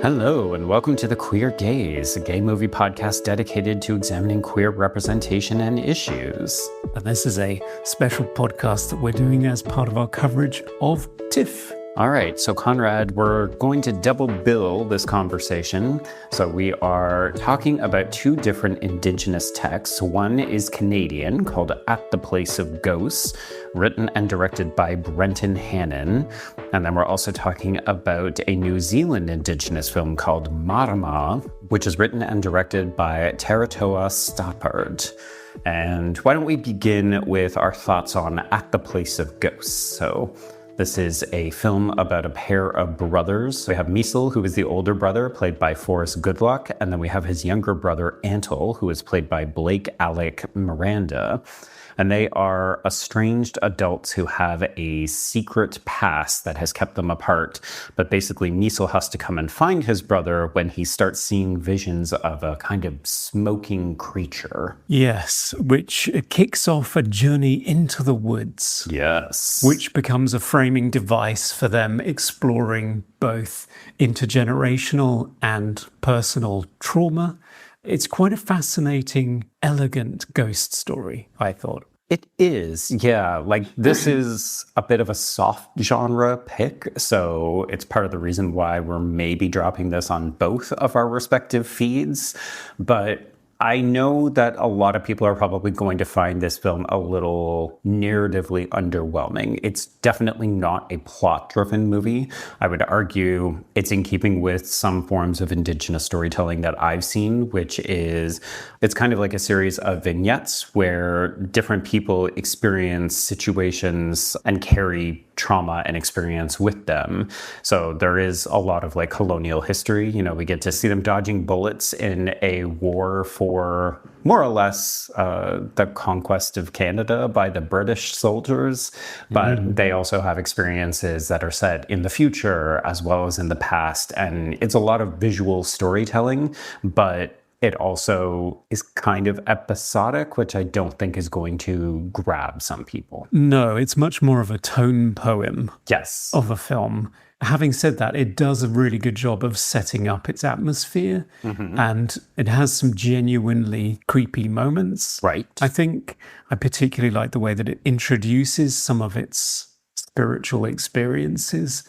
Hello, and welcome to The Queer Gaze, a gay movie podcast dedicated to examining queer representation and issues. And this is a special podcast that we're doing as part of our coverage of TIFF. All right, so Conrad, we're going to double bill this conversation. So we are talking about two different indigenous texts. One is Canadian, called At the Place of Ghosts, written and directed by Bretten, Hannam. And then we're also talking about a New Zealand indigenous film called Mārama, which is written and directed by Taratoa Stappard. And why don't we begin with our thoughts on At the Place of Ghosts? So this is a film about a pair of brothers. We have Miesel, who is the older brother, played by Forrest Goodluck, and then we have his younger brother, Antle, who is played by Blake Alec Miranda. And they are estranged adults who have a secret past that has kept them apart. But basically, Miesel has to come and find his brother when he starts seeing visions of a kind of smoking creature. Yes, which kicks off a journey into the woods. Yes. Which becomes a framing device for them exploring both intergenerational and personal trauma. It's quite a fascinating, elegant ghost story, I thought. It is, yeah. Like, this is a bit of a soft genre pick, so it's part of the reason why we're maybe dropping this on both of our respective feeds. But I know that a lot of people are probably going to find this film a little narratively underwhelming. It's definitely not a plot-driven movie. I would argue it's in keeping with some forms of indigenous storytelling that I've seen, which is, it's kind of like a series of vignettes where different people experience situations and carry trauma and experience with them. So there is a lot of like colonial history. You know, we get to see them dodging bullets in a war for more or less the conquest of Canada by the British soldiers. But they also have experiences that are set in the future as well as in the past. And it's a lot of visual storytelling, but it also is kind of episodic, which I don't think is going to grab some people. No, it's much more of a tone poem Yes. of a film. Having said that, it does a really good job of setting up its atmosphere, and it has some genuinely creepy moments. Right. I think I particularly like the way that it introduces some of its spiritual experiences.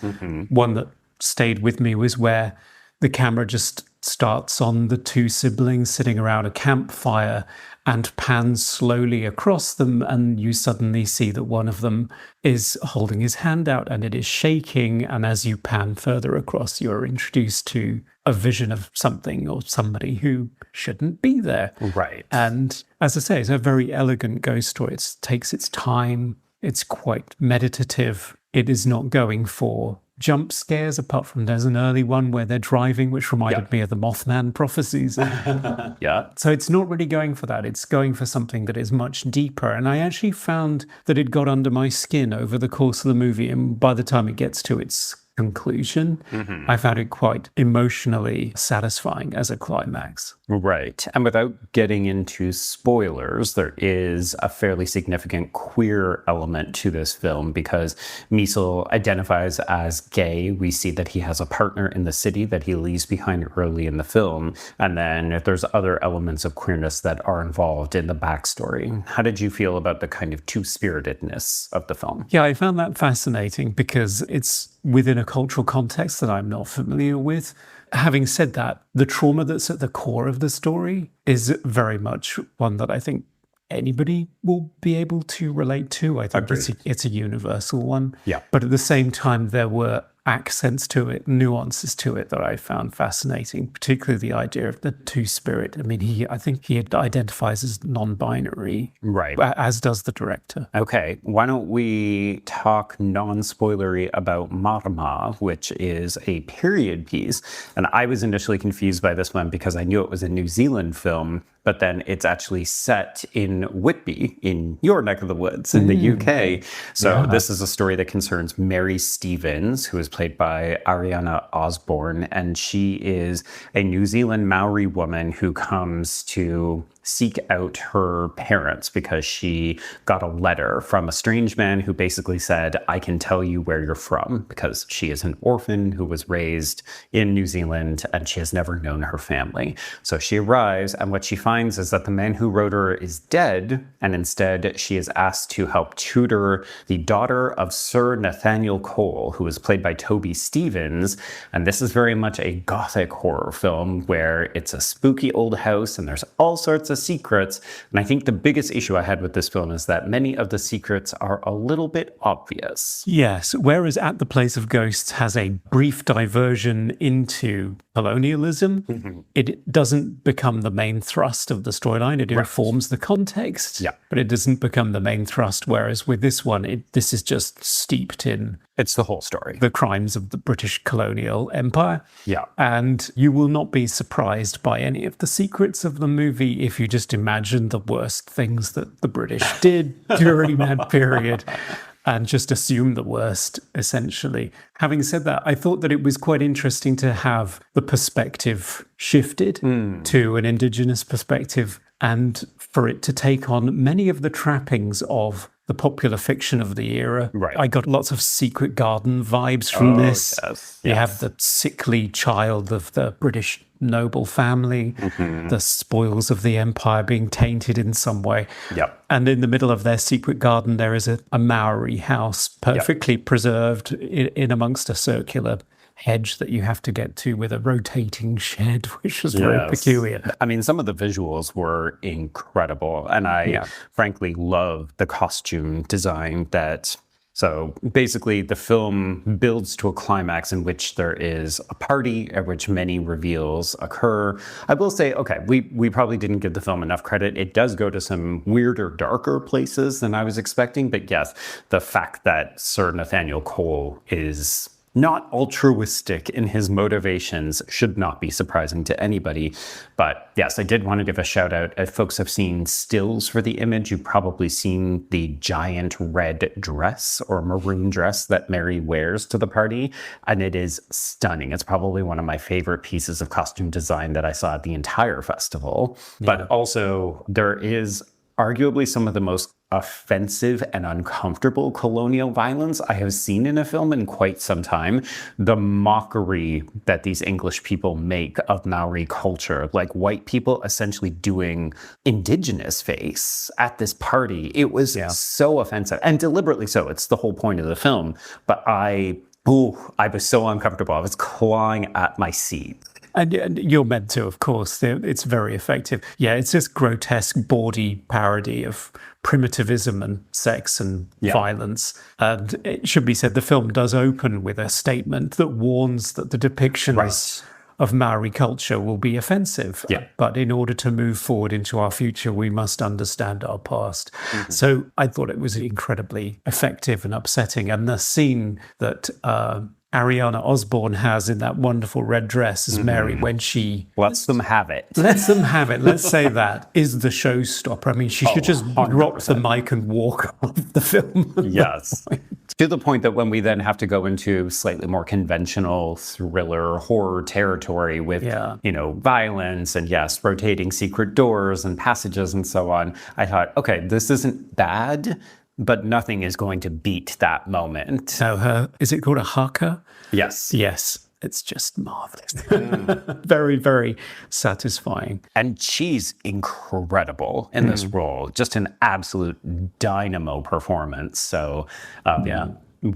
One that stayed with me was where the camera just starts on the two siblings sitting around a campfire and pans slowly across them, and you suddenly see that one of them is holding his hand out and it is shaking, and as you pan further across, you're introduced to a vision of something or somebody who shouldn't be there. Right. And as I say, it's a very elegant ghost story. It takes its time. It's quite meditative. It is not going for jump scares, apart from there's an early one where they're driving, which reminded me of the Mothman prophecies. Yeah. So it's not really going for that. It's going for something that is much deeper. And I actually found that it got under my skin over the course of the movie. And by the time it gets to its conclusion, I found it quite emotionally satisfying as a climax. Right. And without getting into spoilers, there is a fairly significant queer element to this film because Miesel identifies as gay. We see that he has a partner in the city that he leaves behind early in the film. And then there's other elements of queerness that are involved in the backstory. How did you feel about the kind of two-spiritedness of the film? Yeah, I found that fascinating because it's within a cultural context that I'm not familiar with. Having said that, the trauma that's at the core of the story is very much one that I think anybody will be able to relate to. I think it's a universal one. Yeah. But at the same time, there were accents to it, nuances to it that I found fascinating, particularly the idea of the two-spirit. I mean, I think he identifies as non-binary, right, as does the director. Okay, why don't we talk non-spoilery about Mārama, which is a period piece. And I was initially confused by this one because I knew it was a New Zealand film, but then it's actually set in Whitby, in your neck of the woods, in the UK. So this is a story that concerns Mary Stevens, who is played by Ariana Osborne, and she is a New Zealand Maori woman who comes to seek out her parents because she got a letter from a strange man who basically said, I can tell you where you're from, because she is an orphan who was raised in New Zealand and she has never known her family. So she arrives, and what she finds is that the man who wrote her is dead, and instead she is asked to help tutor the daughter of Sir Nathaniel Cole, who is played by Toby Stephens. And this is very much a gothic horror film where it's a spooky old house and there's all sorts of secrets. And I think the biggest issue I had with this film is that many of the secrets are a little bit obvious. Yes, whereas At the Place of Ghosts has a brief diversion into colonialism, it doesn't become the main thrust of the storyline. It informs the context, but it doesn't become the main thrust. Whereas with this one, this is just steeped in... It's the whole story. The crimes of the British colonial empire. Yeah. And you will not be surprised by any of the secrets of the movie if you just imagine the worst things that the British did during that period and just assume the worst, essentially. Having said that, I thought that it was quite interesting to have the perspective shifted to an indigenous perspective and for it to take on many of the trappings of the popular fiction of the era. Right. I got lots of Secret Garden vibes from this. Yes. You have the sickly child of the British noble family, the spoils of the empire being tainted in some way. Yep. And in the middle of their secret garden, there is a Maori house, perfectly preserved in amongst a circular hedge that you have to get to with a rotating shed, which was very peculiar. I mean, some of the visuals were incredible, and I frankly love the costume design that... So basically, the film builds to a climax in which there is a party at which many reveals occur. I will say, okay, we probably didn't give the film enough credit. It does go to some weirder, darker places than I was expecting. But yes, the fact that Sir Nathaniel Cole is not altruistic in his motivations should not be surprising to anybody. But yes, I did want to give a shout out. If folks have seen stills for the image, you've probably seen the giant red dress or maroon dress that Mary wears to the party. And it is stunning. It's probably one of my favorite pieces of costume design that I saw at the entire festival. Yeah. But also there is arguably some of the most offensive and uncomfortable colonial violence I have seen in a film in quite some time. The mockery that these English people make of Maori culture, like white people essentially doing indigenous face at this party. It was so offensive, and deliberately so. It's the whole point of the film. But I was so uncomfortable. I was clawing at my seat. And you're meant to, of course. It's very effective. Yeah, it's this grotesque, bawdy parody of primitivism and sex and violence. And it should be said, the film does open with a statement that warns that the depictions of Maori culture will be offensive. Yeah. But in order to move forward into our future, we must understand our past. So I thought it was incredibly effective and upsetting. And the scene that Ariana Osborne has in that wonderful red dress as Mary when she... Lets them have it. Lets them have it. Let's say that is the showstopper. I mean, she should just 100%. Drop the mic and walk off the film. Yes. To the point that when we then have to go into slightly more conventional thriller horror territory with, violence and rotating secret doors and passages and so on, I thought, okay, this isn't bad, but nothing is going to beat that moment. So is it called a haka? Yes. Yes. It's just marvelous. Very, very satisfying. And she's incredible in this role. Just an absolute dynamo performance. So,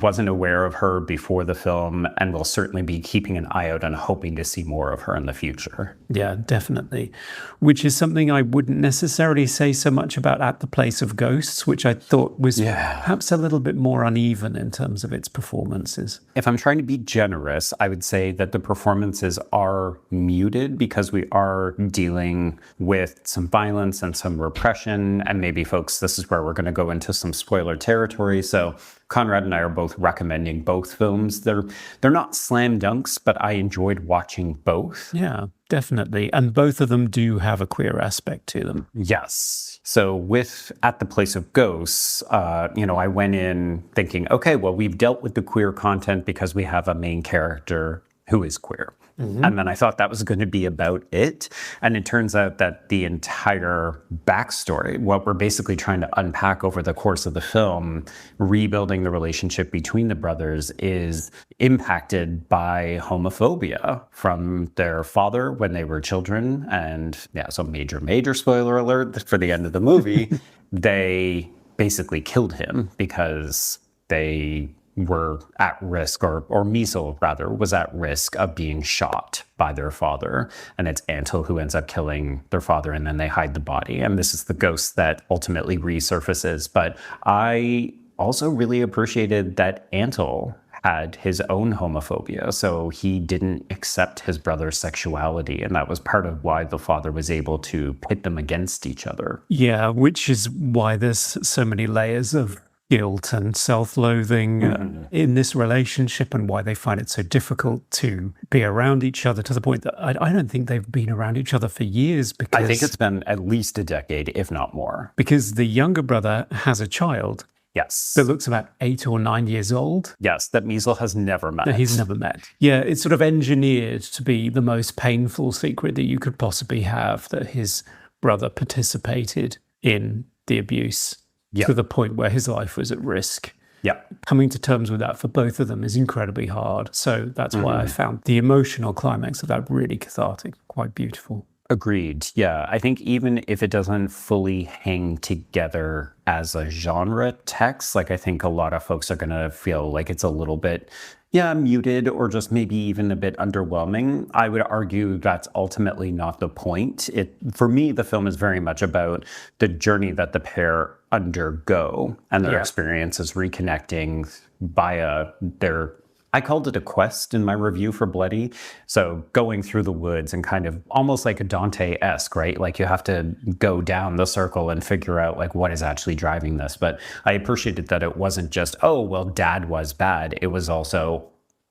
wasn't aware of her before the film and will certainly be keeping an eye out and hoping to see more of her in the future. Yeah, definitely. Which is something I wouldn't necessarily say so much about At the Place of Ghosts, which I thought was perhaps a little bit more uneven in terms of its performances. If I'm trying to be generous, I would say that the performances are muted because we are dealing with some violence and some repression. And maybe, folks, this is where we're going to go into some spoiler territory. So Conrad and I are both recommending both films. They're not slam dunks, but I enjoyed watching both. Yeah, definitely. And both of them do have a queer aspect to them. Yes. So with At the Place of Ghosts, I went in thinking, okay, well, we've dealt with the queer content because we have a main character who is queer. And then I thought that was going to be about it. And it turns out that the entire backstory, what we're basically trying to unpack over the course of the film, rebuilding the relationship between the brothers, is impacted by homophobia from their father when they were children. And yeah, so major spoiler alert for the end of the movie. They basically killed him because they were at risk, or Measle rather, was at risk of being shot by their father. And it's Antle who ends up killing their father, and then they hide the body. And this is the ghost that ultimately resurfaces. But I also really appreciated that Antle had his own homophobia, so he didn't accept his brother's sexuality, and that was part of why the father was able to pit them against each other. Yeah, which is why there's so many layers of guilt and self-loathing in this relationship, and why they find it so difficult to be around each other, to the point that I don't think they've been around each other for years. Because I think it's been at least a decade, if not more. Because the younger brother has a child. Yes. That looks about 8 or 9 years old. Yes, that Measle has never met. That he's never met. Yeah, it's sort of engineered to be the most painful secret that you could possibly have, that his brother participated in the abuse to the point where his life was at risk. Yeah. Coming to terms with that for both of them is incredibly hard. So that's why I found the emotional climax of that really cathartic, quite beautiful. Agreed. Yeah. I think even if it doesn't fully hang together as a genre text, like I think a lot of folks are going to feel like it's a little bit, muted, or just maybe even a bit underwhelming. I would argue that's ultimately not the point. For me, the film is very much about the journey that the pair undergo and their experiences reconnecting via their, I called it a quest in my review for Bloody. So going through the woods and kind of almost like a Dante-esque, right? Like you have to go down the circle and figure out like what is actually driving this. But I appreciated that it wasn't just, oh, well, dad was bad. It was also,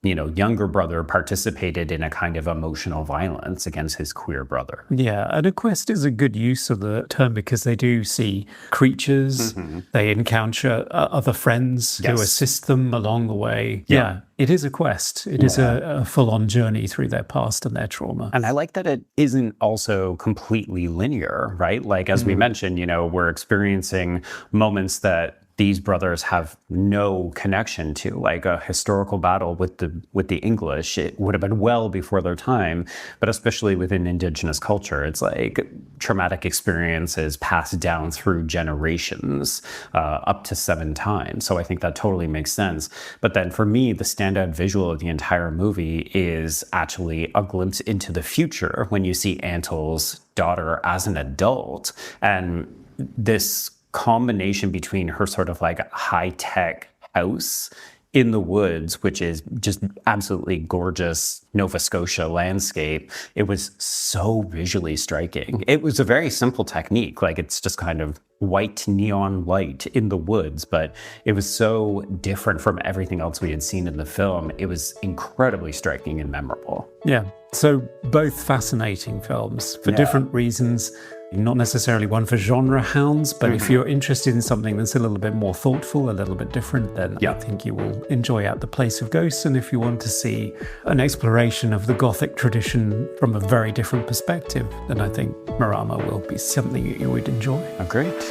younger brother participated in a kind of emotional violence against his queer brother. Yeah, and a quest is a good use of the term, because they do see creatures, they encounter other friends who assist them along the way. Yeah, it is a quest. It is a full-on journey through their past and their trauma. And I like that it isn't also completely linear, right? Like, as we mentioned, we're experiencing moments that these brothers have no connection to, like a historical battle with the English. It would have been well before their time, but especially within indigenous culture, it's like traumatic experiences passed down through generations, up to 7 times. So I think that totally makes sense. But then for me, the standout visual of the entire movie is actually a glimpse into the future when you see Antle's daughter as an adult, and this combination between her sort of like high-tech house in the woods, which is just absolutely gorgeous Nova Scotia landscape. It was so visually striking. It was a very simple technique. Like, it's just kind of white neon light in the woods, but it was so different from everything else we had seen in the film. It was incredibly striking and memorable. Yeah. So both fascinating films for different reasons. Not necessarily one for genre hounds, but if you're interested in something that's a little bit more thoughtful, a little bit different, then I think you will enjoy At the Place of Ghosts. And if you want to see an exploration of the Gothic tradition from a very different perspective, then I think Mārama will be something that you would enjoy. Oh, great.